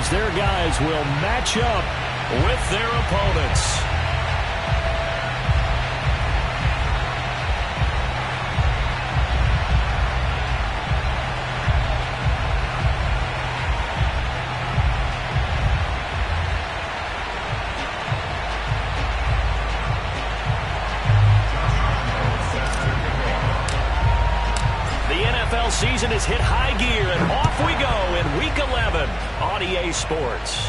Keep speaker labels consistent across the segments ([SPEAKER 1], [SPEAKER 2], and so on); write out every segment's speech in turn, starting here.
[SPEAKER 1] as their guys will match up with their opponents. Season has hit high gear, and off we go in Week 11 on EA Sports.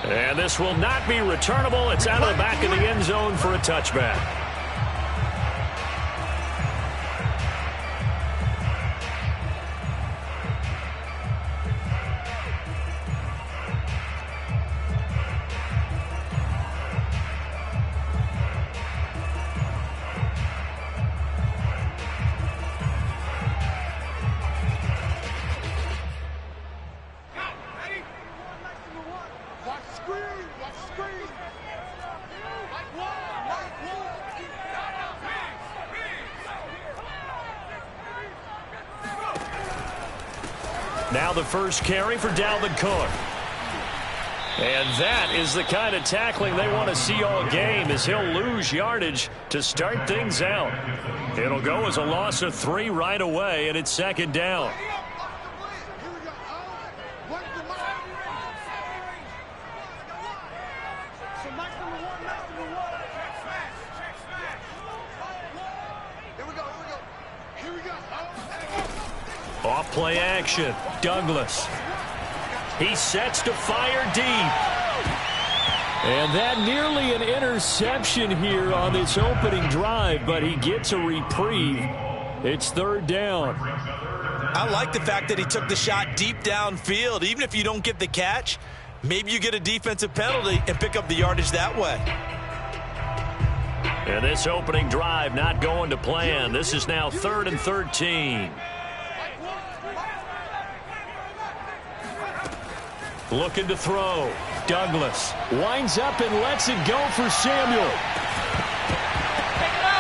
[SPEAKER 1] And this will not be returnable. It's out of the back of the end zone for a touchback. Now the first carry for Dalvin Cook. And that is the kind of tackling they want to see all game, as he'll lose yardage to start things out. It'll go as a loss of 3 right away, and it's second down. Off play action. Douglas. He sets to fire deep. And that nearly an interception here on this opening drive, but he gets a reprieve. It's third down.
[SPEAKER 2] I like the fact that he took the shot deep downfield. Even if you don't get the catch, maybe you get a defensive penalty and pick up the yardage that way.
[SPEAKER 1] And this opening drive not going to plan. This is now 3rd and 13. Looking to throw. Douglas winds up and lets it go for Samuel.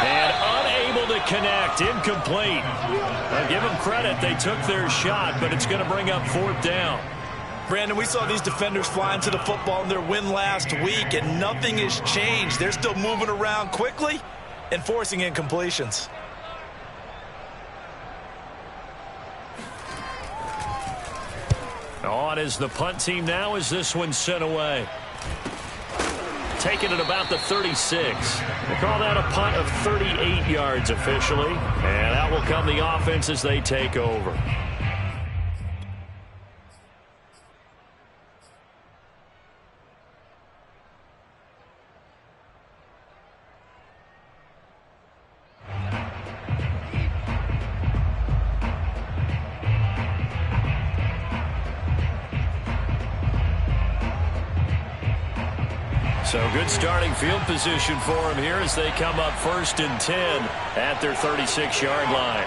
[SPEAKER 1] And unable to connect. Incomplete. I'll give them credit. They took their shot, but it's going to bring up 4th down.
[SPEAKER 2] Brandon, we saw these defenders fly into the football in their win last week, and nothing has changed. They're still moving around quickly and forcing incompletions.
[SPEAKER 1] On is the punt team now as this one's sent away. Taking it about the 36. They call that a punt of 38 yards officially. And out will come the offense as they take over. So good starting field position for him here as they come up 1st and 10 at their 36-yard line.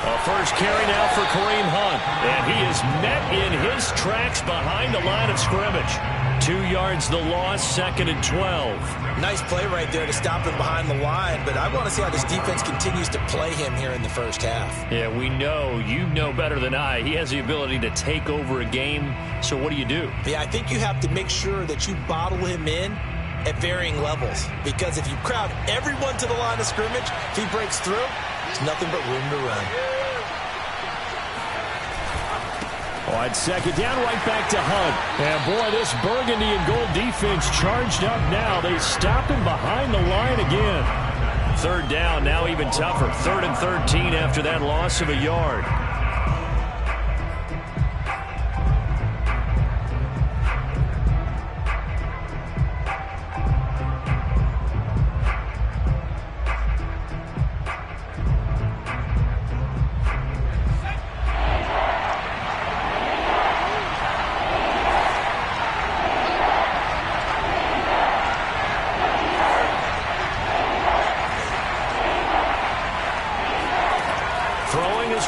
[SPEAKER 1] A first carry now for Kareem Hunt. And he is met in his tracks behind the line of scrimmage. 2 yards the loss, 2nd and 12.
[SPEAKER 2] Nice play right there to stop him behind the line, but I want to see how this defense continues to play him here in the first half.
[SPEAKER 1] Yeah, we know, you know better than I, he has the ability to take over a game. So what do you do?
[SPEAKER 2] Yeah, I think you have to make sure that you bottle him in at varying levels, because if you crowd everyone to the line of scrimmage, if he breaks through, there's nothing but room to run.
[SPEAKER 1] On 2nd down, right back to Hunt. And boy, this burgundy and gold defense charged up now. They stop him behind the line again. 3rd down, now even tougher. 3rd and 13 after that loss of a yard.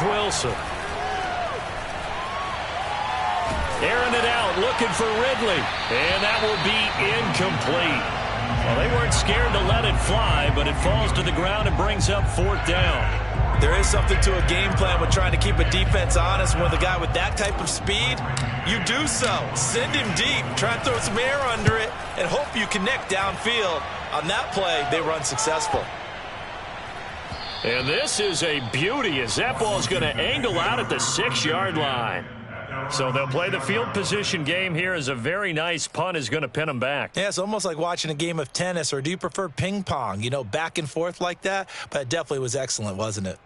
[SPEAKER 1] Wilson. Airing it out, looking for Ridley. And that will be incomplete. Well, they weren't scared to let it fly, but it falls to the ground and brings up 4th down.
[SPEAKER 2] There is something to a game plan with trying to keep a defense honest. When the guy with that type of speed, you do so. Send him deep. Try and throw some air under it and hope you connect downfield. On that play, they were unsuccessful.
[SPEAKER 1] And this is a beauty as that ball is going to angle out at the 6-yard line. So they'll play the field position game here as a very nice punt is going to pin them back.
[SPEAKER 2] Yeah, it's almost like watching a game of tennis, or do you prefer ping pong? You know, back and forth like that? But it definitely was excellent, wasn't it?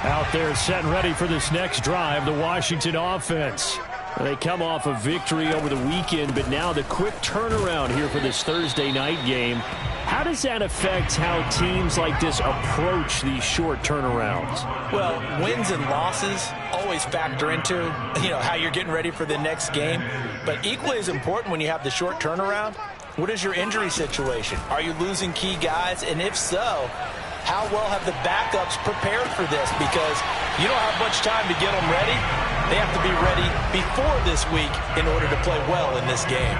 [SPEAKER 1] Out there set and ready for this next drive, the Washington offense. They come off a victory over the weekend, but now the quick turnaround here for this Thursday night game. How does that affect how teams like this approach these short turnarounds?
[SPEAKER 2] Well, wins and losses always factor into, how you're getting ready for the next game. But equally as important when you have the short turnaround, what is your injury situation? Are you losing key guys? And if so, how well have the backups prepared for this? Because you don't have much time to get them ready. They have to be ready before this week in order to play well in this game.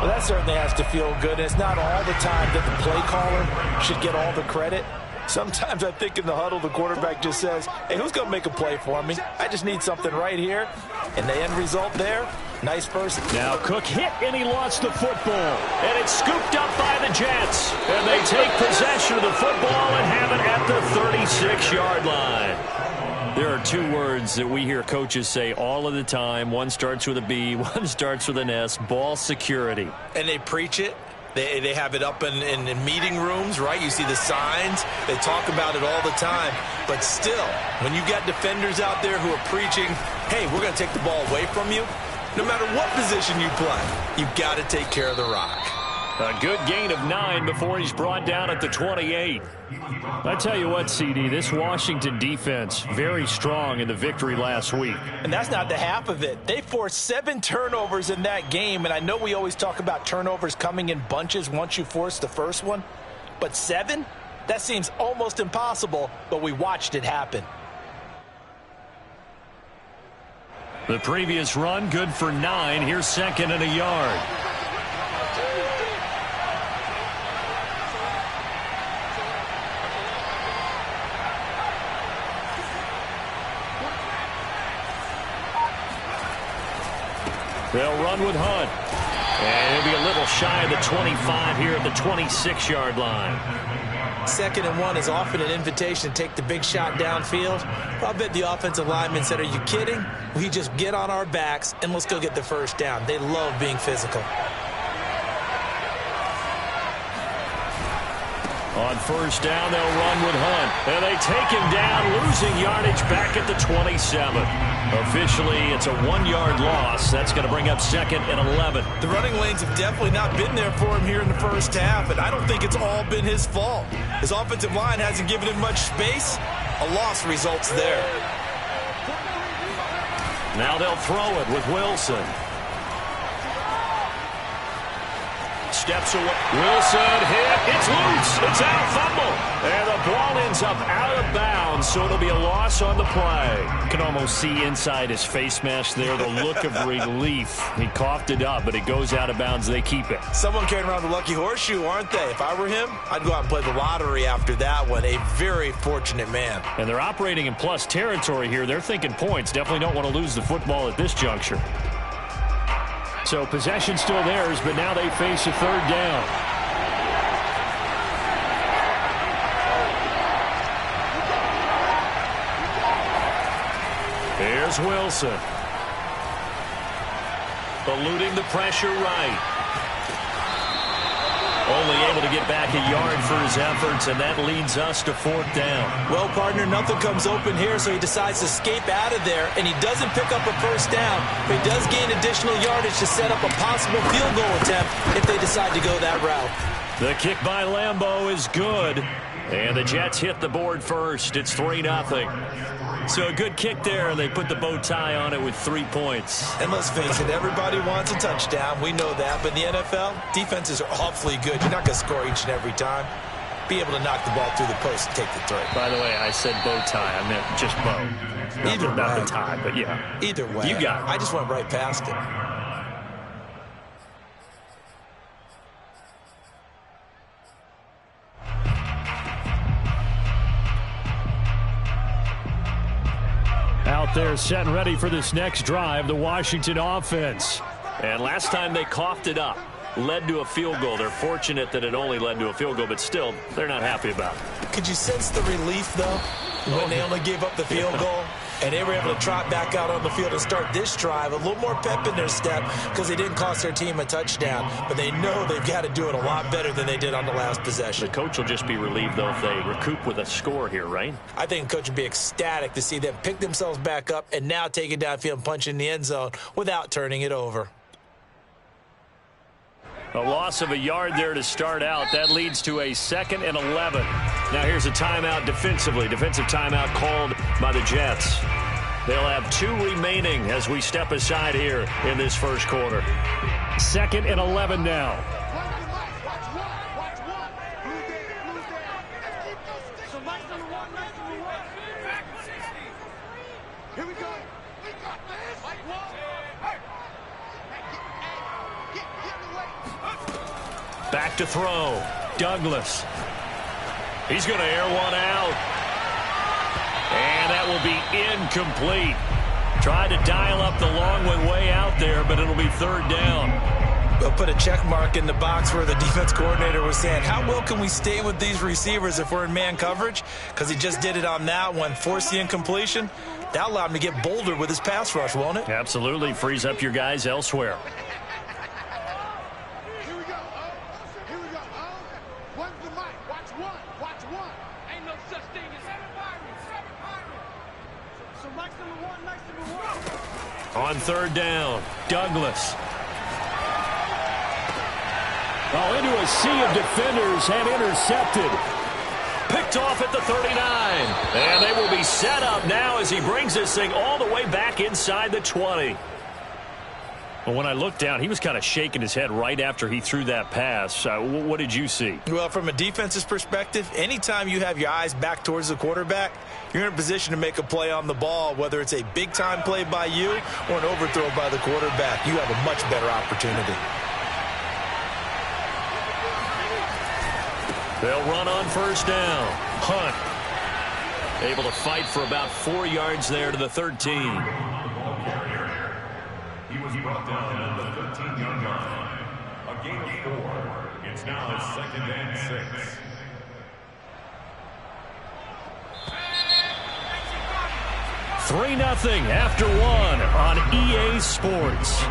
[SPEAKER 2] Well, that certainly has to feel good. And it's not all the time that the play caller should get all the credit. Sometimes I think in the huddle, the quarterback just says, hey, who's going to make a play for me? I just need something right here. And the end result there, nice person.
[SPEAKER 1] Now Cook hit and he lost the football. And it's scooped up by the Jets. And they take possession of the football and have it at the 36-yard line. There are two words that we hear coaches say all of the time. One starts with a B, one starts with an S, ball security.
[SPEAKER 2] And they preach it. They have it up in meeting rooms, right? You see the signs. They talk about it all the time. But still, when you got defenders out there who are preaching, hey, we're going to take the ball away from you, no matter what position you play, you've got to take care of the rock.
[SPEAKER 1] A good gain of 9 before he's brought down at the 28. I tell you what, CD, this Washington defense, very strong in the victory last week.
[SPEAKER 2] And that's not the half of it. They forced 7 turnovers in that game, and I know we always talk about turnovers coming in bunches once you force the first one, but 7? That seems almost impossible, but we watched it happen.
[SPEAKER 1] The previous run, good for 9. Here's 2nd and a yard. They'll run with Hunt. And he'll be a little shy of the 25 here at the 26-yard line.
[SPEAKER 2] 2nd and 1 is often an invitation to take the big shot downfield. I bet the offensive lineman said, are you kidding? We just get on our backs and let's go get the first down. They love being physical.
[SPEAKER 1] On first down, they'll run with Hunt. And they take him down, losing yardage back at the 27. Officially, it's a 1-yard loss. That's going to bring up 2nd and 11.
[SPEAKER 2] The running lanes have definitely not been there for him here in the first half, and I don't think it's all been his fault. His offensive line hasn't given him much space. A loss results there.
[SPEAKER 1] Now they'll throw it with Wilson. Steps away. Wilson hit. It's loose. It's out. Fumble. And the ball ends up out of bounds, so it'll be a loss on the play. You can almost see inside his face mask there the look of relief. He coughed it up, but it goes out of bounds. They keep it.
[SPEAKER 2] Someone carrying around the lucky horseshoe, aren't they? If I were him, I'd go out and play the lottery after that one. A very fortunate man.
[SPEAKER 1] And they're operating in plus territory here. They're thinking points. Definitely don't want to lose the football at this juncture. So possession still theirs, but now they face a 3rd down. Here's Wilson. Eluding the pressure right. Only able to get back a yard for his efforts, and that leads us to 4th down.
[SPEAKER 2] Well, partner, nothing comes open here, so he decides to escape out of there, and he doesn't pick up a first down, but he does gain additional yardage to set up a possible field goal attempt if they decide to go that route.
[SPEAKER 1] The kick by Lambeau is good, and the Jets hit the board first. It's 3-0. So a good kick there, and they put the bow tie on it with 3 points.
[SPEAKER 2] And let's face it, everybody wants a touchdown. We know that. But in the NFL, defenses are awfully good. You're not going to score each and every time. be able to knock the ball through the post and take the throw.
[SPEAKER 1] By the way, I said bow tie. I meant just bow.
[SPEAKER 2] Either
[SPEAKER 1] not
[SPEAKER 2] way.
[SPEAKER 1] the tie, but yeah.
[SPEAKER 2] Either way.
[SPEAKER 1] You got it.
[SPEAKER 2] I just went right past it.
[SPEAKER 1] Out there set and ready for this next drive, the Washington offense. And last time they coughed it up, led to a field goal. They're fortunate that it only led to a field goal, but still, they're not happy about it.
[SPEAKER 2] Could you sense the relief, though, when they only gave up the field goal? And they were able to trot back out on the field and start this drive. A little more pep in their step because they didn't cost their team a touchdown. But they know they've got to do it a lot better than they did on the last possession.
[SPEAKER 1] The coach will just be relieved, though, if they recoup with a score here, right?
[SPEAKER 2] I think the coach would be ecstatic to see them pick themselves back up and now take it downfield and punch in the end zone without turning it over.
[SPEAKER 1] A loss of a yard there to start out. That leads to a 2nd and 11. Now here's a timeout defensively. Defensive timeout called by the Jets. They'll have 2 remaining as we step aside here in this first quarter. 2nd and 11 now. Back to throw. Douglas. He's going to air one out. And that will be incomplete. Tried to dial up the long one way out there, but it'll be 3rd down.
[SPEAKER 2] They'll put a check mark in the box where the defense coordinator was saying, how well can we stay with these receivers if we're in man coverage? Because he just did it on that one, forced the incompletion. That allowed him to get bolder with his pass rush, won't it?
[SPEAKER 1] Absolutely. Frees up your guys elsewhere. On 3rd down, Douglas. Oh, into a sea of defenders and intercepted. Picked off at the 39. And they will be set up now as he brings this thing all the way back inside the 20. Well, when I looked down, he was kind of shaking his head right after he threw that pass. What did you see?
[SPEAKER 2] Well, from a defense's perspective, anytime you have your eyes back towards the quarterback, you're in a position to make a play on the ball, whether it's a big-time play by you or an overthrow by the quarterback. You have a much better opportunity.
[SPEAKER 1] They'll run on 1st down. Hunt able to fight for about 4 yards there to the 13.
[SPEAKER 3] He was brought down at the 13-yard line. A gain of 4. It's now 2nd and 6.
[SPEAKER 1] Three 0 after 1 on EA Sports.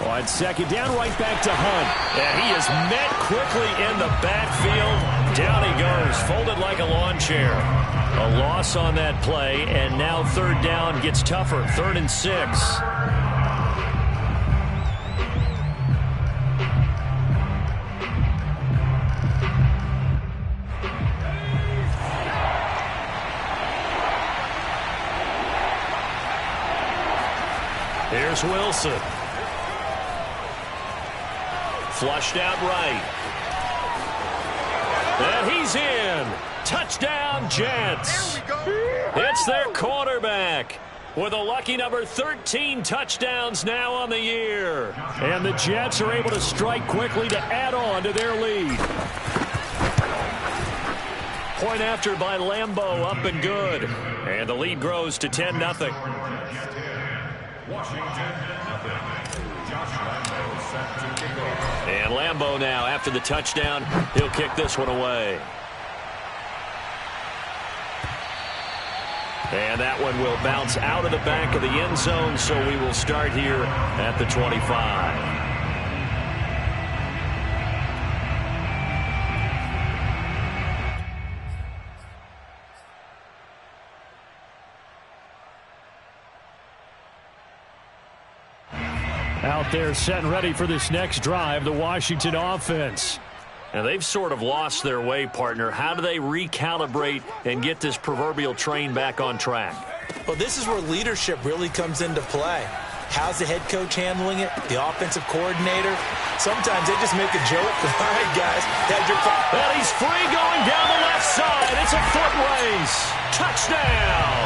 [SPEAKER 1] On 2nd down, right back to Hunt. And he is met quickly in the backfield. Down he goes, folded like a lawn chair. A loss on that play, and now 3rd down gets tougher. 3rd and 6. Here's Wilson. Flushed out right. And he's in. Touchdown, Jets. It's their quarterback with a lucky number 13 touchdowns now on the year. And the Jets are able to strike quickly to add on to their lead. Point after by Lambeau, up and good. And the lead grows to 10-0. And Lambeau now, after the touchdown, he'll kick this one away. And that one will bounce out of the back of the end zone, so we will start here at the 25. Out there set and ready for this next drive, the Washington offense.
[SPEAKER 4] And they've sort of lost their way, partner. How do they recalibrate and get this proverbial train back on track?
[SPEAKER 2] Well, this is where leadership really comes into play. How's the head coach handling it? The offensive coordinator? Sometimes they just make a joke. All right, guys.
[SPEAKER 1] And he's free going down the left side. It's a foot race. Touchdown.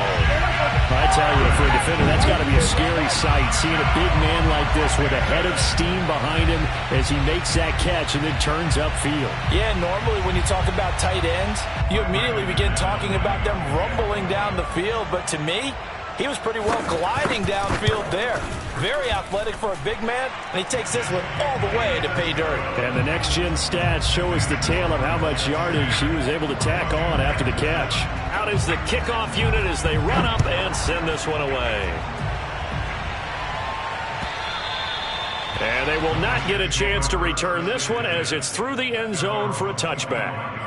[SPEAKER 1] I tell you, for a defender, that's got to be a scary sight, seeing a big man like this with a head of steam behind him as he makes that catch and then turns upfield.
[SPEAKER 2] Yeah, normally when you talk about tight ends, you immediately begin talking about them rumbling down the field. But to me, he was pretty well gliding downfield there. Very athletic for a big man, and he takes this one all the way to pay dirt.
[SPEAKER 1] And the next-gen stats show us the tale of how much yardage he was able to tack on after the catch.
[SPEAKER 4] Out is the kickoff unit as they run up and send this one away. And they will not get a chance to return this one as it's through the end zone for a touchback.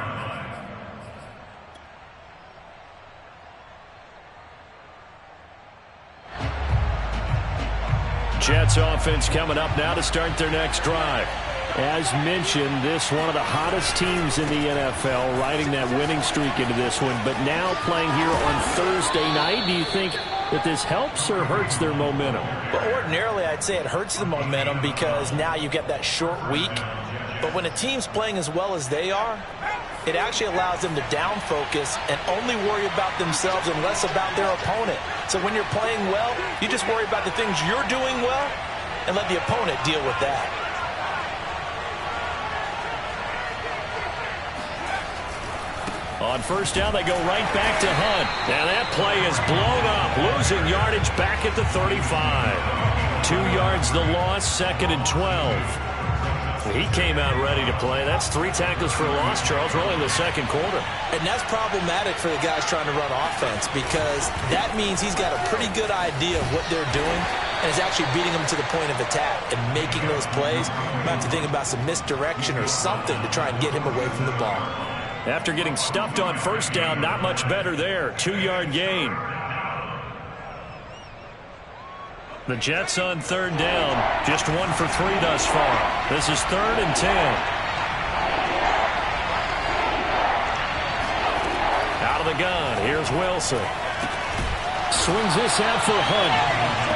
[SPEAKER 1] Jets offense coming up now to start their next drive. As mentioned, this one of the hottest teams in the NFL, riding that winning streak into this one, but now playing here on Thursday night. Do you think that this helps or hurts their momentum?
[SPEAKER 2] Well, ordinarily, I'd say it hurts the momentum because now you get that short week. But when a team's playing as well as they are, it actually allows them to down focus and only worry about themselves and less about their opponent. So when you're playing well, you just worry about the things you're doing well and let the opponent deal with that.
[SPEAKER 1] On first down, they go right back to Hunt.
[SPEAKER 4] And that play is blown up, losing yardage back at the 35.
[SPEAKER 1] 2 yards the loss, 2nd and 12.
[SPEAKER 4] He came out ready to play. That's 3 tackles for a loss, Charles, really in the second quarter.
[SPEAKER 2] And that's problematic for the guys trying to run offense because that means he's got a pretty good idea of what they're doing and is actually beating them to the point of attack and making those plays. Might have to think about some misdirection or something to try and get him away from the ball.
[SPEAKER 1] After getting stuffed on first down, not much better there. 2-yard gain. The Jets on third down, just 1 for 3 thus far. This is 3rd and 10. Out of the gun, here's Wilson. Swings this out for Hunt.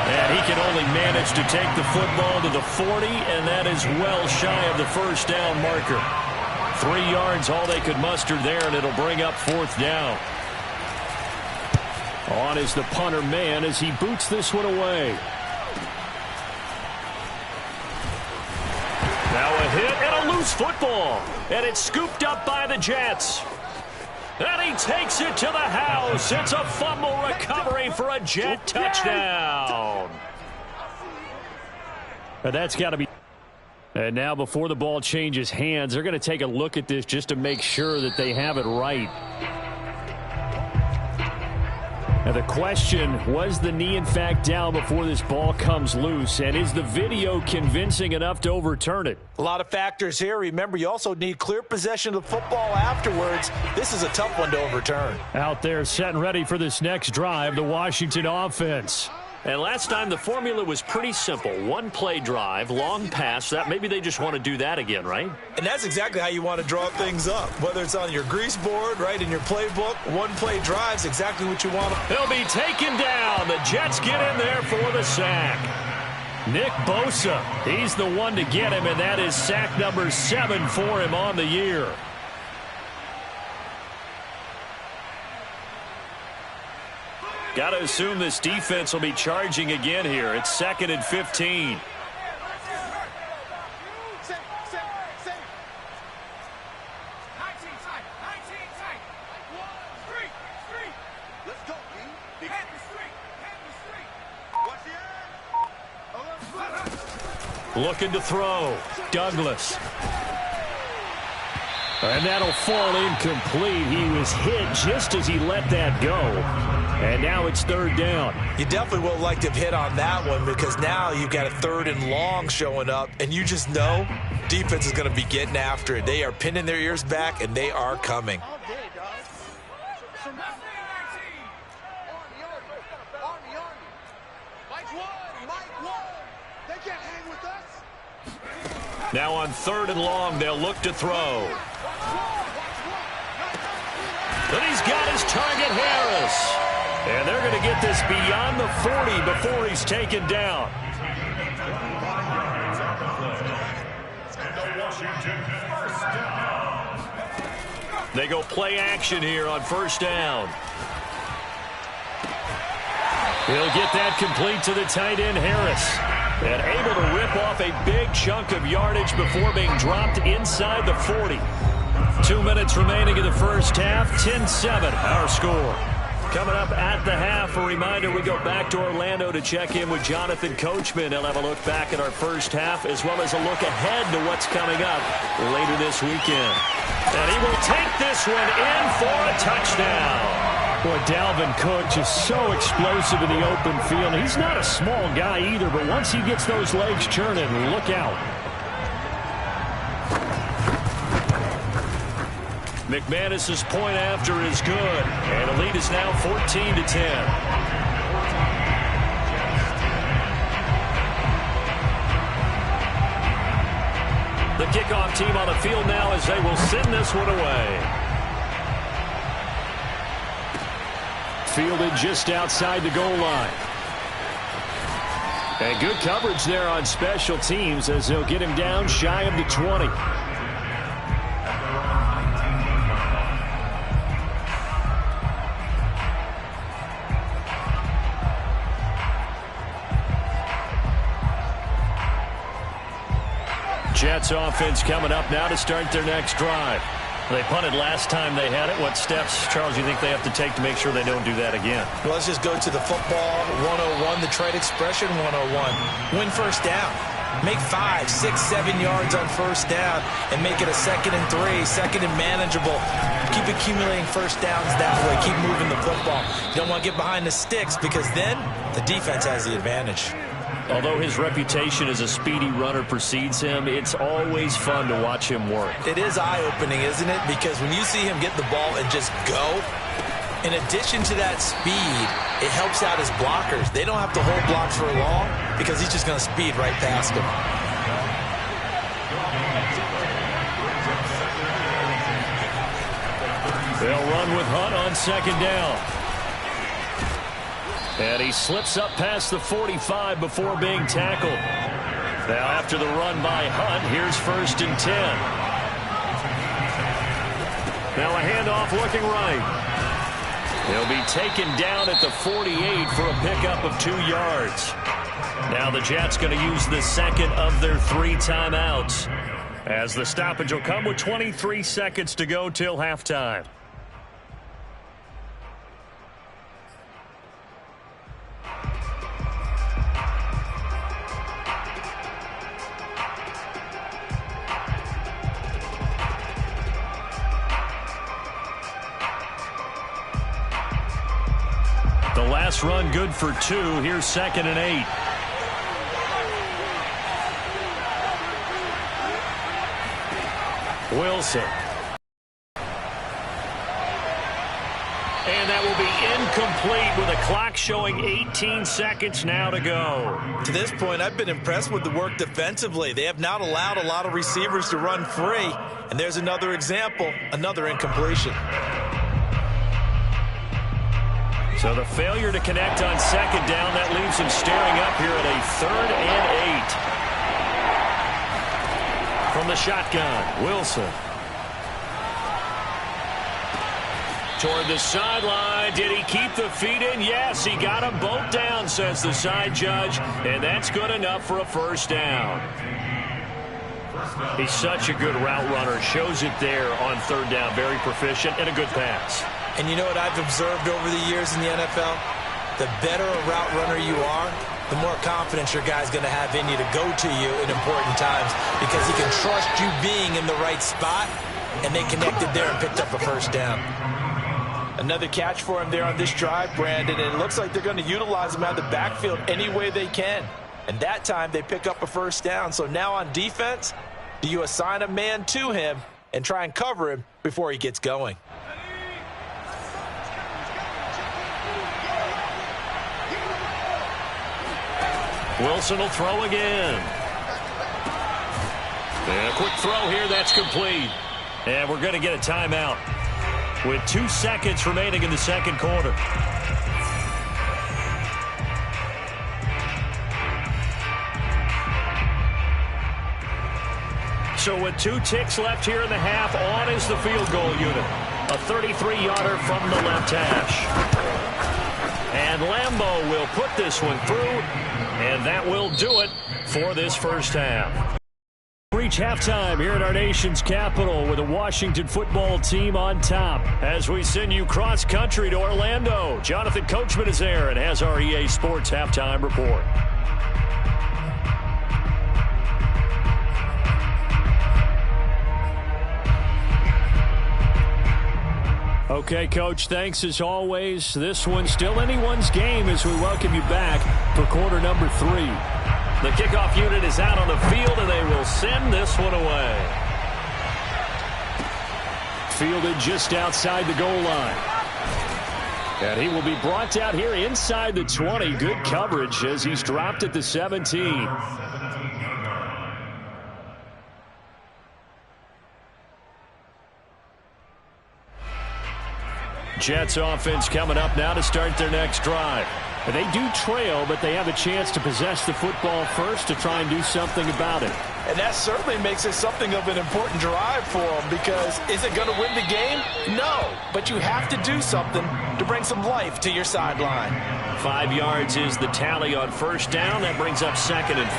[SPEAKER 1] And he can only manage to take the football to the 40, and that is well shy of the first down marker. 3 yards, all they could muster there, and it'll bring up 4th down. On is the punter man as he boots this one away. Now a hit and a loose football. And it's scooped up by the Jets. And he takes it to the house. It's a fumble recovery for a Jet touchdown. And that's got to be... And now before the ball changes hands, they're going to take a look at this just to make sure that they have it right. Now the question, was the knee in fact down before this ball comes loose? And is the video convincing enough to overturn it?
[SPEAKER 2] A lot of factors here. Remember, you also need clear possession of the football afterwards. This is a tough one to overturn.
[SPEAKER 1] Out there set and ready for this next drive, the Washington offense.
[SPEAKER 4] And last time the formula was pretty simple. 1-play drive, long pass. That maybe they just want to do that again, right?
[SPEAKER 2] And that's exactly how you want to draw things up. Whether it's on your grease board, right, in your playbook, 1-play drive's exactly what you want.
[SPEAKER 1] He'll be taken down. The Jets get in there for the sack. Nick Bosa, he's the one to get him, and that is sack number 7 for him on the year. Got to assume this defense will be charging again here. It's 2nd and 15. Looking to throw. Douglas. And that'll fall incomplete. He was hit just as he let that go. And now it's 3rd down.
[SPEAKER 2] You definitely would like to have hit on that one because now you've got a 3rd and long showing up, and you just know defense is going to be getting after it. They are pinning their ears back, and they are coming.
[SPEAKER 1] Now on 3rd and long, they'll look to throw. But he's got his target, Harris. And they're going to get this beyond the 40 before he's taken down. They go play action here on 1st down. He'll get that complete to the tight end, Harris. And able to rip off a big chunk of yardage before being dropped inside the 40. 2 minutes remaining in the first half. 10-7 our score. Coming up at the half, a reminder, we go back to Orlando to check in with Jonathan Coachman. He'll have a look back at our first half as well as a look ahead to what's coming up later this weekend. And he will take this one in for a touchdown. Boy, Dalvin Cook just so explosive in the open field. He's not a small guy either, but once he gets those legs churning, look out. McManus's point after is good, and the lead is now 14-10. The kickoff team on the field now as they will send this one away. Fielded just outside the goal line. And good coverage there on special teams as they'll get him down shy of the 20. Jets offense coming up now to start their next drive. They punted last time they had it. What steps, Charles, you think they have to take to make sure they don't do that again?
[SPEAKER 2] Well, let's just go to the football 101, the trade expression 101. Win first down. Make 5, 6, 7 yards on first down and make it a 2nd and 3, 2nd and manageable. Keep accumulating first downs that way. Keep moving the football. You don't want to get behind the sticks because then the defense has the advantage.
[SPEAKER 1] Although his reputation as a speedy runner precedes him, it's always fun to watch him work.
[SPEAKER 2] It is eye-opening, isn't it? Because when you see him get the ball and just go, in addition to that speed, it helps out his blockers. They don't have to hold blocks for long because he's just going to speed right past them.
[SPEAKER 1] They'll run with Hunt on 2nd down. And he slips up past the 45 before being tackled. Now after the run by Hunt, here's 1st and 10. Now a handoff looking right. He'll be taken down at the 48 for a pickup of 2 yards. Now the Jets going to use the 2nd of their 3 timeouts, as the stoppage will come with 23 seconds to go till halftime. The last run good for 2. Here's 2nd and 8. Wilson. And that will be incomplete with a clock showing 18 seconds now to go.
[SPEAKER 2] To this point, I've been impressed with the work defensively. They have not allowed a lot of receivers to run free. And there's another example, another incompletion.
[SPEAKER 1] So the failure to connect on 2nd down, that leaves him staring up here at a 3rd and 8. From the shotgun, Wilson. Toward the sideline. Did he keep the feet in? Yes, he got them both down, says the side judge. And that's good enough for a 1st down. He's such a good route runner. Shows it there on 3rd down. Very proficient and a good pass.
[SPEAKER 2] And you know what I've observed over the years in the NFL? The better a route runner you are, the more confidence your guy's going to have in you to go to you in important times because he can trust you being in the right spot, and they connected there and picked up a 1st down. Another catch for him there on this drive, Brandon, and it looks like they're going to utilize him out of the backfield any way they can. And that time they pick up a 1st down. So now on defense, do you assign a man to him and try and cover him before he gets going?
[SPEAKER 1] Wilson will throw again. And a quick throw here. That's complete. And we're going to get a timeout with 2 seconds remaining in the second quarter. So with 2 ticks left here in the half, on is the field goal unit. A 33-yarder from the left hash. And Lambo will put this one through, and that will do it for this first half. Reach halftime here at our nation's capital with the Washington football team on top. As we send you cross-country to Orlando, Jonathan Coachman is there and has our EA Sports halftime report. Okay, Coach, thanks as always. This one's still anyone's game as we welcome you back for quarter number 3. The kickoff unit is out on the field, and they will send this one away. Fielded just outside the goal line. And he will be brought out here inside the 20. Good coverage as he's dropped at the 17. Jets offense coming up now to start their next drive. And they do trail, but they have a chance to possess the football first to try and do something about it.
[SPEAKER 2] And that certainly makes it something of an important drive for them, because is it going to win the game? No, but you have to do something to bring some life to your sideline.
[SPEAKER 1] 5 yards is the tally on first down. That brings up 2nd and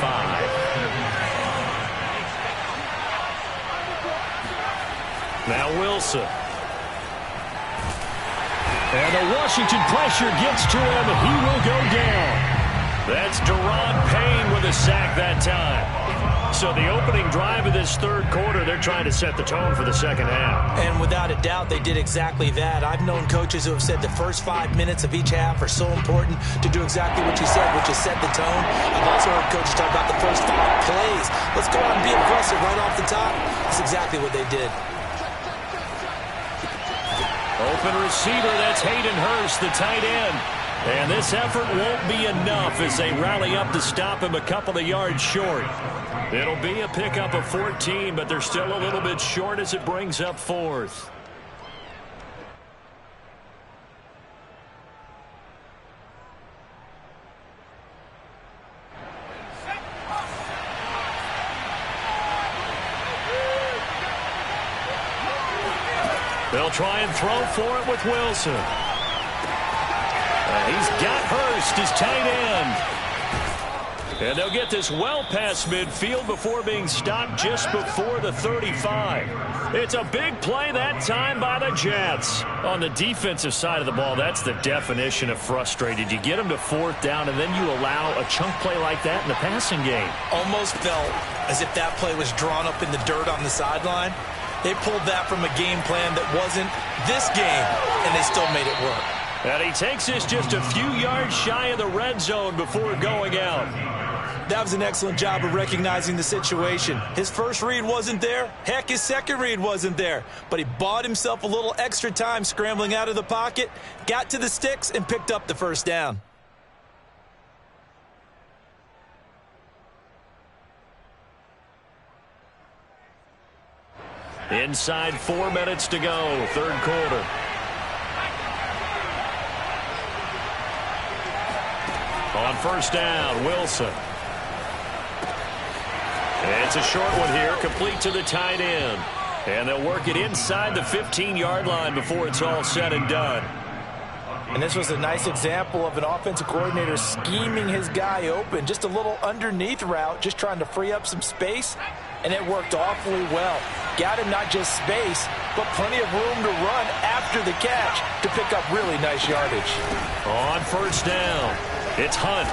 [SPEAKER 1] 5. Now Wilson. And the Washington pressure gets to him. He will go down. That's Deron Payne with a sack that time. So the opening drive of this third quarter, they're trying to set the tone for the second half.
[SPEAKER 2] And without a doubt, they did exactly that. I've known coaches who have said the first 5 minutes of each half are so important to do exactly what you said, which is set the tone. I've also heard coaches talk about the first 5 plays. Let's go out and be aggressive right off the top. That's exactly what they did.
[SPEAKER 1] Open receiver, that's Hayden Hurst, the tight end. And this effort won't be enough as they rally up to stop him a couple of yards short. It'll be a pickup of 14, but they're still a little bit short as it brings up 4th. They'll try and throw for it with Wilson. He's got Hurst, his tight end. And they'll get this well past midfield before being stopped just before the 35. It's a big play that time by the Jets. On the defensive side of the ball, that's the definition of frustrated. You get them to 4th down, and then you allow a chunk play like that in the passing game.
[SPEAKER 2] Almost felt as if that play was drawn up in the dirt on the sideline. They pulled that from a game plan that wasn't this game, and they still made it work.
[SPEAKER 1] And he takes this just a few yards shy of the red zone before going out.
[SPEAKER 2] That was an excellent job of recognizing the situation. His first read wasn't there. Heck, his second read wasn't there. But he bought himself a little extra time scrambling out of the pocket, got to the sticks, and picked up the first down.
[SPEAKER 1] Inside 4 minutes to go, third quarter. On first down, Wilson. It's a short one here, complete to the tight end. And they'll work it inside the 15-yard line before it's all said and done.
[SPEAKER 2] And this was a nice example of an offensive coordinator scheming his guy open. Just a little underneath route, just trying to free up some space. And it worked awfully well. Got him not just space, but plenty of room to run after the catch to pick up really nice yardage.
[SPEAKER 1] On first down, it's Hunt.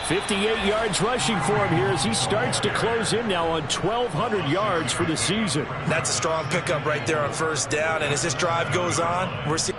[SPEAKER 1] 58 yards rushing for him here as he starts to close in now on 1,200 yards for the season.
[SPEAKER 2] That's a strong pickup right there on first down. And as this drive goes on, we're seeing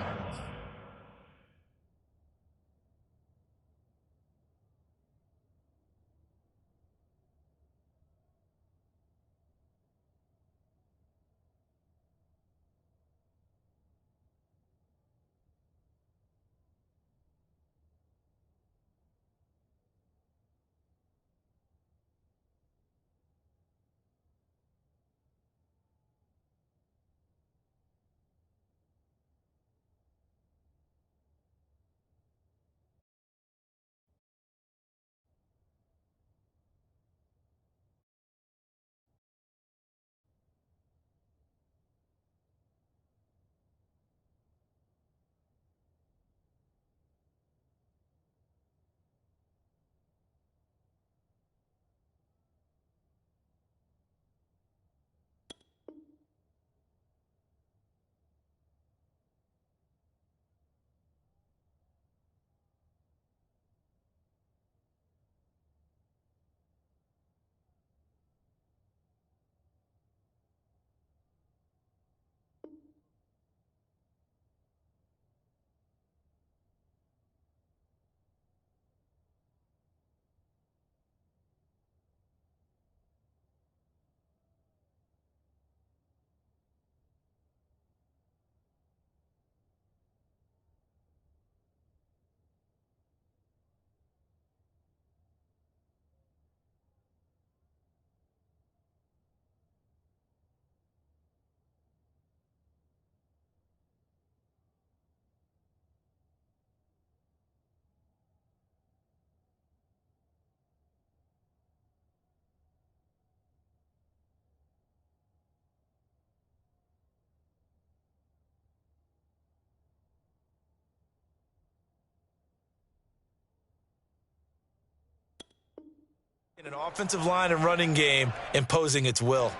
[SPEAKER 2] An offensive line and running game imposing its will.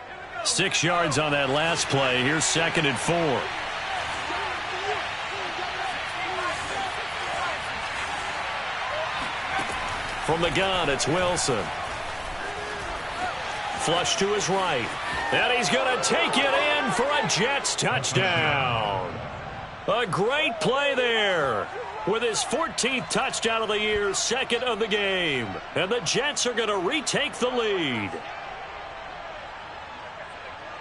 [SPEAKER 1] 6 yards on that last play. Here's 2nd and 4. From the gun, it's Wilson. Flush to his right. And he's going to take it in for a Jets touchdown. A great play there. With his 14th touchdown of the year, 2nd of the game. And the Jets are going to retake the lead.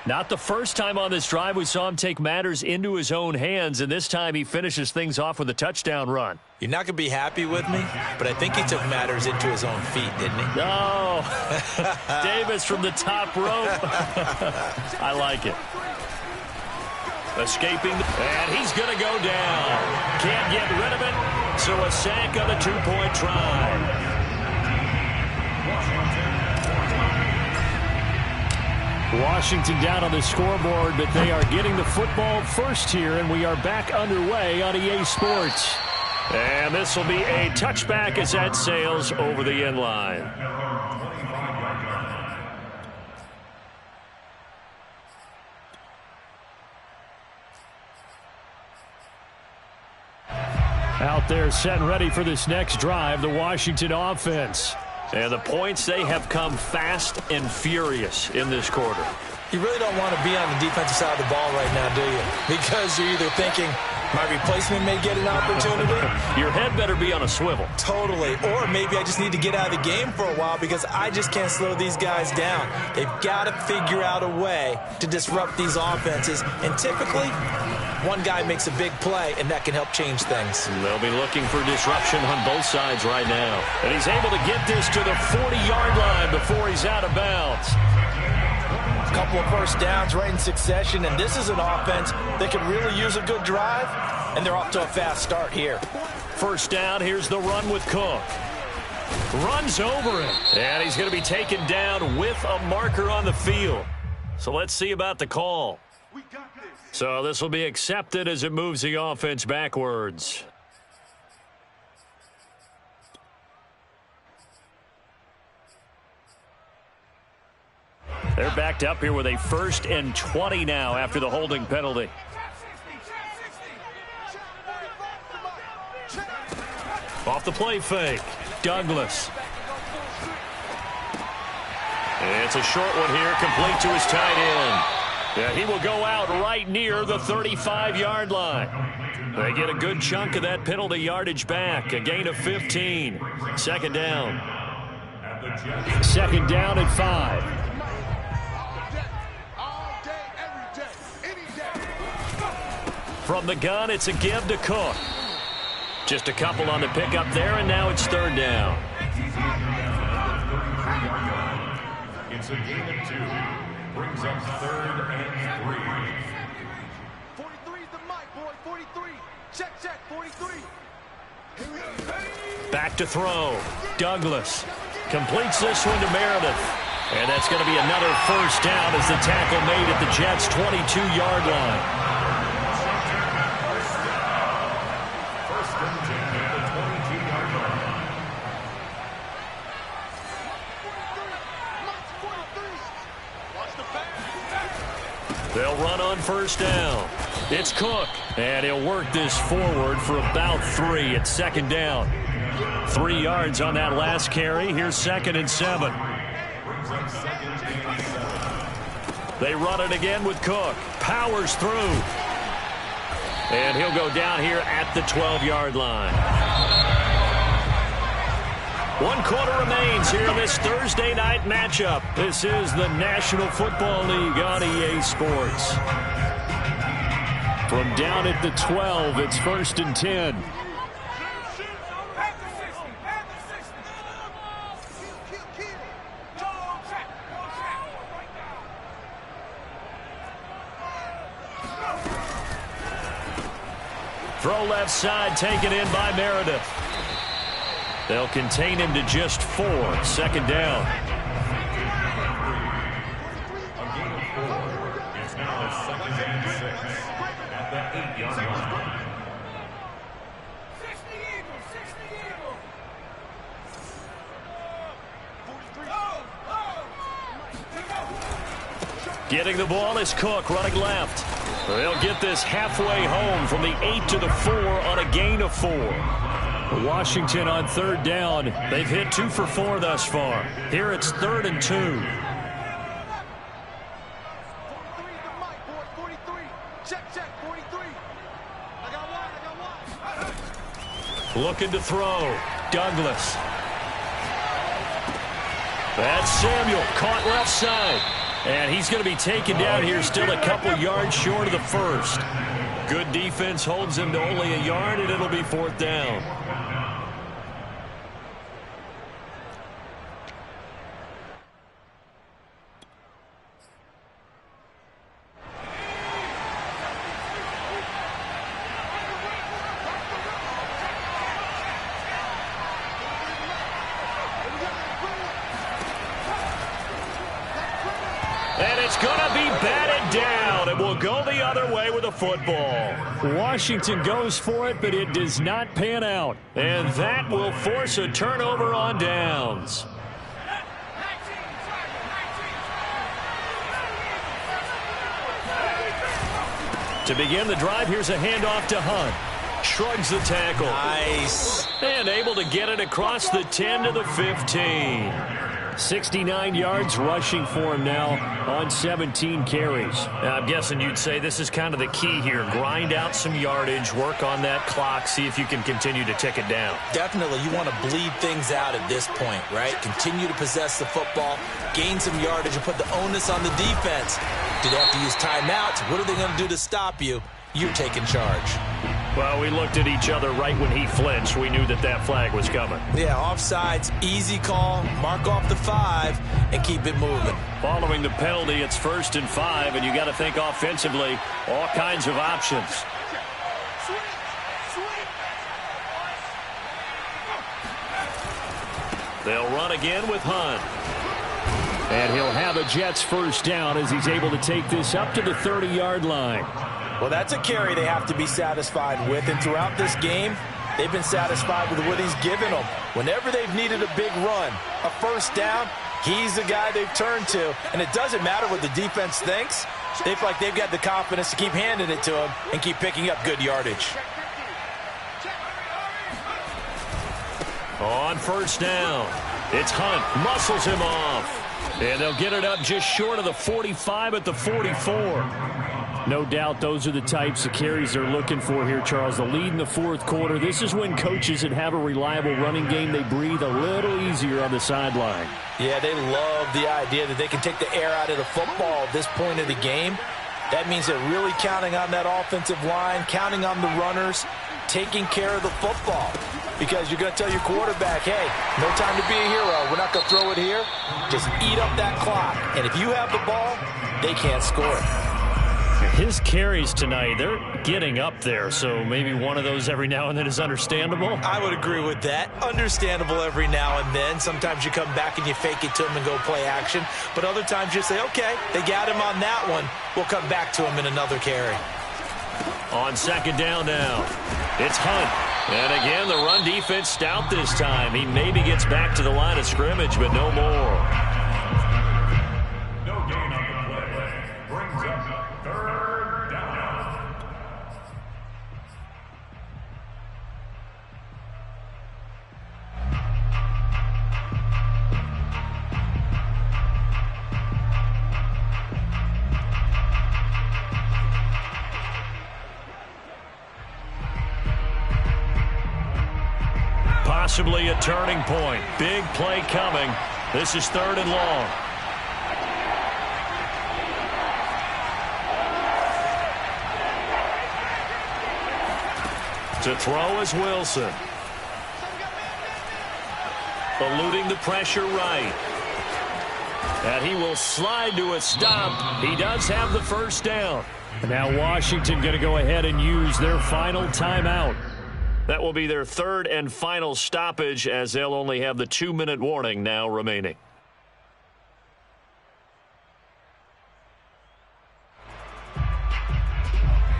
[SPEAKER 1] Not the first time on this drive we saw him take matters into his own hands, and this time he finishes things off with a touchdown run.
[SPEAKER 2] You're not going to be happy with me, but I think he took matters into his own feet, didn't he?
[SPEAKER 1] Oh, Davis from the top rope. I like it. Escaping, and he's going to go down. Can't get rid of it, so a sack on the 2-point try. Washington down on the scoreboard, but they are getting the football first here, and we are back underway on EA Sports. And this will be a touchback as that sails over the end line. Out there set and ready for this next drive, the Washington offense. And the points, they have come fast and furious in this quarter.
[SPEAKER 2] You really don't want to be on the defensive side of the ball right now, do you? Because you're either thinking, my replacement may get an opportunity.
[SPEAKER 1] Your head better be on a swivel.
[SPEAKER 2] Totally. Or maybe I just need to get out of the game for a while because I just can't slow these guys down. They've got to figure out a way to disrupt these offenses. And typically, one guy makes a big play, and that can help change things.
[SPEAKER 1] They'll be looking for disruption on both sides right now. And he's able to get this to the 40-yard line before he's out of bounds.
[SPEAKER 2] A couple of first downs right in succession, and this is an offense that could really use a good drive, and they're off to a fast start here.
[SPEAKER 1] First down, here's the run with Cook. Runs over it, and he's going to be taken down with a marker on the field. So let's see about the call. So this will be accepted as it moves the offense backwards. They're backed up here with a 1st and 20 now after the holding penalty. Off the play fake, Douglas. It's a short one here, complete to his tight end. Yeah, he will go out right near the 35-yard line. They get a good chunk of that penalty yardage back. A gain of 15. Second down. Second down at 5. From the gun, it's a give to Cook. Just a couple on the pickup there, and now it's 3rd down.
[SPEAKER 3] It's a gain of 2. Brings up 3rd and 3.
[SPEAKER 5] 43 is the mic, boy. 43. Check, 43.
[SPEAKER 1] Back to throw. Douglas completes this one to Meredith. And that's going to be another first down as the tackle made at the Jets' 22-yard line. They'll run on first down. It's Cook, and he'll work this forward for about 3 at 2nd down. 3 yards on that last carry. Here's 2nd and 7. They run it again with Cook. Powers through. And he'll go down here at the 12-yard line. 1 quarter remains here in this Thursday night matchup. This is the National Football League on EA Sports. From down at the 12, it's 1st and 10. Throw left side, taken in by Meredith. They'll contain him to just 4. 2nd down.
[SPEAKER 3] A gain of 4. It's now 2nd and 6 at the 8-yard line.
[SPEAKER 1] Getting the ball is Cook running left. They'll get this halfway home from the 8 to the 4 on a gain of 4. Washington on third down. They've hit 2 for 4 thus far. Here it's 3rd and 2.
[SPEAKER 5] 43 the mic, boy. 43. Check, 43. I got one.
[SPEAKER 1] Looking to throw. Douglas. That's Samuel. Caught left side. And he's going to be taken down here, still a couple yards short of the first. Good defense holds him to only a yard, and it'll be 4th down. And it's going to be batted down. It will go the other way with the football. Washington goes for it, but it does not pan out. And that will force a turnover on downs. To begin the drive, here's a handoff to Hunt. Shrugs the tackle.
[SPEAKER 2] Nice.
[SPEAKER 1] And able to get it across the 10 to the 15. 69 yards rushing for him now on 17 carries. Now, I'm guessing you'd say this is kind of the key here. Grind out some yardage, work on that clock, see if you can continue to tick it down.
[SPEAKER 2] Definitely, you want to bleed things out at this point, right? Continue to possess the football, gain some yardage, and put the onus on the defense. Do they have to use timeouts? What are they going to do to stop you? You're taking charge.
[SPEAKER 1] Well, we looked at each other right when he flinched. We knew that that flag was coming.
[SPEAKER 2] Yeah, offsides, easy call, mark off the 5, and keep it moving.
[SPEAKER 1] Following the penalty, it's 1st and 5, and you got to think offensively, all kinds of options. They'll run again with Hunt. And he'll have a Jets first down as he's able to take this up to the 30-yard line.
[SPEAKER 2] Well, that's a carry they have to be satisfied with, and throughout this game, they've been satisfied with what he's given them. Whenever they've needed a big run, a first down, he's the guy they've turned to, and it doesn't matter what the defense thinks. They feel like they've got the confidence to keep handing it to him and keep picking up good yardage.
[SPEAKER 1] On first down, it's Hunt, muscles him off, and they'll get it up just short of the 45 at the 44. No doubt those are the types of carries they're looking for here, Charles. The lead in the 4th quarter. This is when coaches that have a reliable running game, they breathe a little easier on the sideline.
[SPEAKER 2] Yeah, they love the idea that they can take the air out of the football at this point of the game. That means they're really counting on that offensive line, counting on the runners, taking care of the football. Because you're going to tell your quarterback, hey, no time to be a hero. We're not going to throw it here. Just eat up that clock. And if you have the ball, they can't score it.
[SPEAKER 1] His carries tonight, they're getting up there, so maybe one of those every now and then is understandable.
[SPEAKER 2] I would agree with that. Understandable every now and then. Sometimes you come back and you fake it to him and go play action. But other times you say, okay, they got him on that one. We'll come back to him in another carry.
[SPEAKER 1] On 2nd down now, it's Hunt. And again, the run defense stout this time. He maybe gets back to the line of scrimmage, but no more.
[SPEAKER 3] No gain on the play. Brings up 3rd down.
[SPEAKER 1] Possibly a turning point. Big play coming. This is 3rd and long. To throw is Wilson. Eluding the pressure right. And he will slide to a stop. He does have the first down. Now Washington going to go ahead and use their final timeout. That will be their 3rd and final stoppage, as they'll only have the 2-minute warning now remaining.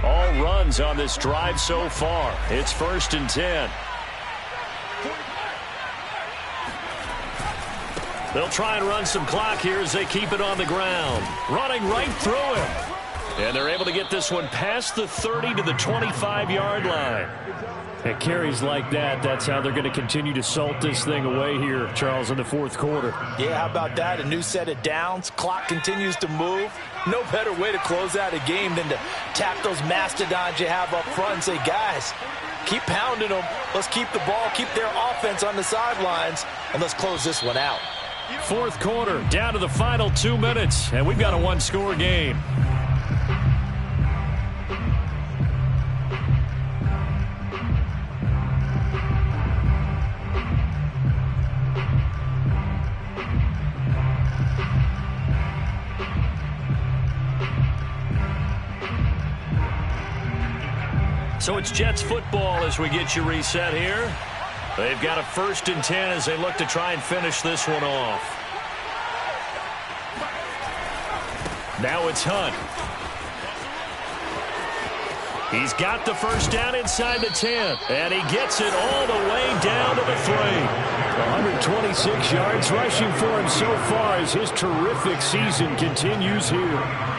[SPEAKER 1] All runs on this drive so far. It's 1st and 10. They'll try and run some clock here as they keep it on the ground. Running right through him. And they're able to get this one past the 30 to the 25-yard line. At carries like that, that's how they're going to continue to salt this thing away here, Charles, in the fourth quarter.
[SPEAKER 2] Yeah, how about that? A new set of downs. Clock continues to move. No better way to close out a game than to tap those mastodons you have up front and say, guys, keep pounding them. Let's keep the ball, keep their offense on the sidelines, and let's close this one out.
[SPEAKER 1] Fourth quarter, down to the final 2 minutes, and we've got a one-score game. So it's Jets football as we get you reset here. They've got a 1st and 10 as they look to try and finish this one off. Now it's Hunt. He's got the first down inside the 10, and he gets it all the way down to the 3. 126 yards rushing for him so far as his terrific season continues here.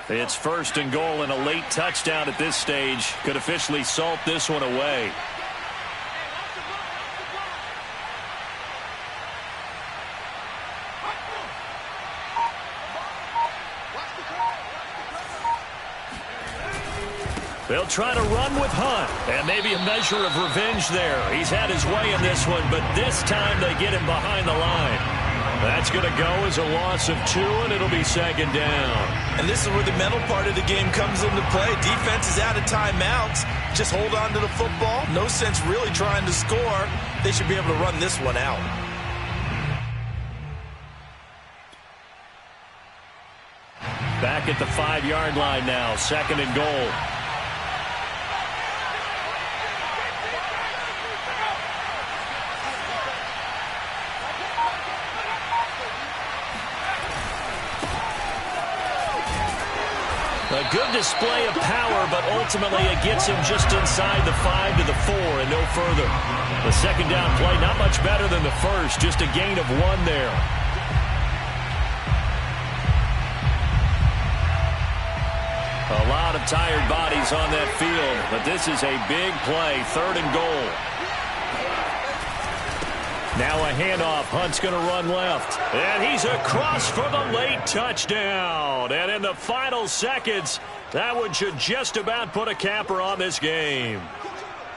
[SPEAKER 1] It's 1st and goal, and a late touchdown at this stage could officially salt this one away. They'll try to run with Hunt, and maybe a measure of revenge there. He's had his way in this one, but this time they get him behind the line. That's going to go as a loss of 2, and it'll be 2nd down.
[SPEAKER 2] And this is where the mental part of the game comes into play. Defense is out of timeouts. Just hold on to the football. No sense really trying to score. They should be able to run this one out.
[SPEAKER 1] Back at the 5-yard line now, 2nd and goal. A good display of power, but ultimately it gets him just inside the 5 to the 4 and no further. The 2nd down play, not much better than the first, just a gain of 1 there. A lot of tired bodies on that field, but this is a big play, 3rd and goal. Now a handoff. Hunt's going to run left. And he's across for the late touchdown. And in the final seconds, that one should just about put a capper on this game.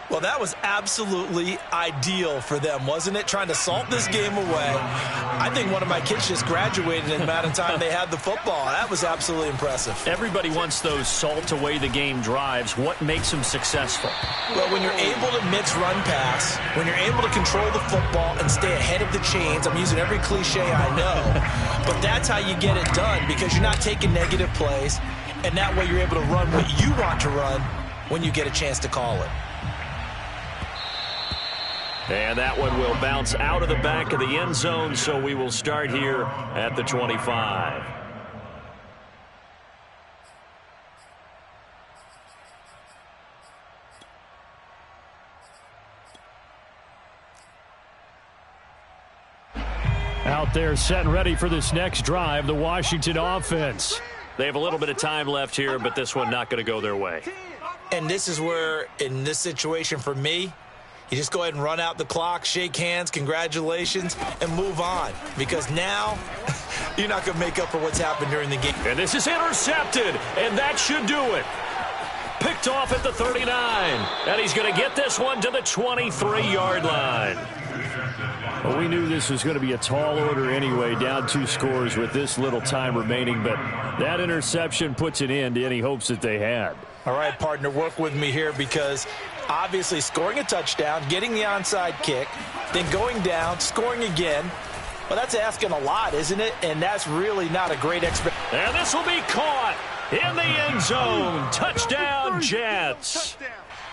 [SPEAKER 2] Well, that was absolutely ideal for them, wasn't it? Trying to salt this game away. I think one of my kids just graduated in the amount of time they had the football. That was absolutely impressive.
[SPEAKER 1] Everybody wants those salt away the game drives. What makes them successful?
[SPEAKER 2] Well, when you're able to mix run pass, when you're able to control the football and stay ahead of the chains, I'm using every cliche I know, but that's how you get it done because you're not taking negative plays, and that way you're able to run what you want to run when you get a chance to call it.
[SPEAKER 1] And that one will bounce out of the back of the end zone, so we will start here at the 25. Out there set and ready for this next drive, the Washington offense. They have a little bit of time left here, but this one not going to go their way.
[SPEAKER 2] And this is where, in this situation for me, you just go ahead and run out the clock, shake hands, congratulations, and move on. Because now, you're not going to make up for what's happened during the game.
[SPEAKER 1] And this is intercepted, and that should do it. Picked off at the 39. And he's going to get this one to the 23-yard line. Well, we knew this was going to be a tall order anyway, down 2 scores with this little time remaining. But that interception puts an end to any hopes that they had.
[SPEAKER 2] All right, partner, work with me here because obviously scoring a touchdown, getting the onside kick, then going down, scoring again. Well, that's asking a lot, isn't it? And that's really not a great expectation.
[SPEAKER 1] And this will be caught in the end zone. Touchdown, Jets.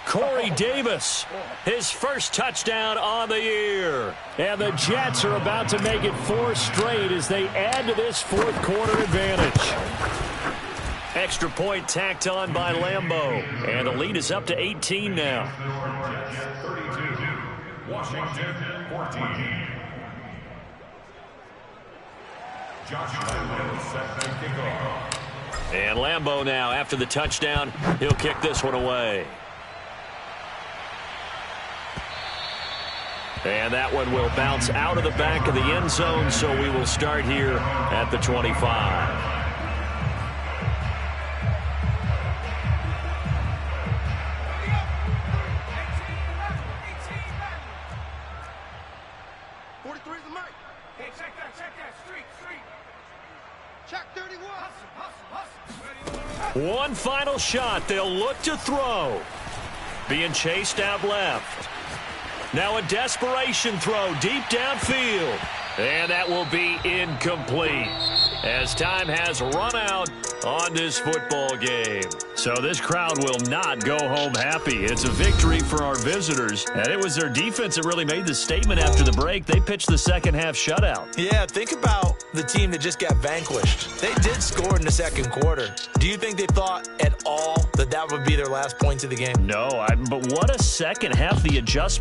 [SPEAKER 1] Corey Davis, his first touchdown on the year. And the Jets are about to make it 4 straight as they add to this fourth quarter advantage. Extra point tacked on by Lambeau. And the lead is up to 18 now.
[SPEAKER 3] 32, Washington 14. Josh Lambeau set to kick off.
[SPEAKER 1] And Lambeau now, after the touchdown, he'll kick this one away. And that one will bounce out of the back of the end zone, so we will start here at the 25.
[SPEAKER 5] 43's the mic. Hey, check that. Street. Check 31.
[SPEAKER 1] One final shot. They'll look to throw. Being chased out left. Now a desperation throw deep downfield. And that will be incomplete as time has run out on this football game. So this crowd will not go home happy. It's a victory for our visitors. And it was their defense that really made the statement after the break. They pitched the second half shutout.
[SPEAKER 2] Yeah, think about the team that just got vanquished. They did score in the second quarter. Do you think they thought at all that that would be their last points of the game?
[SPEAKER 1] No, but what a second half. The adjustment.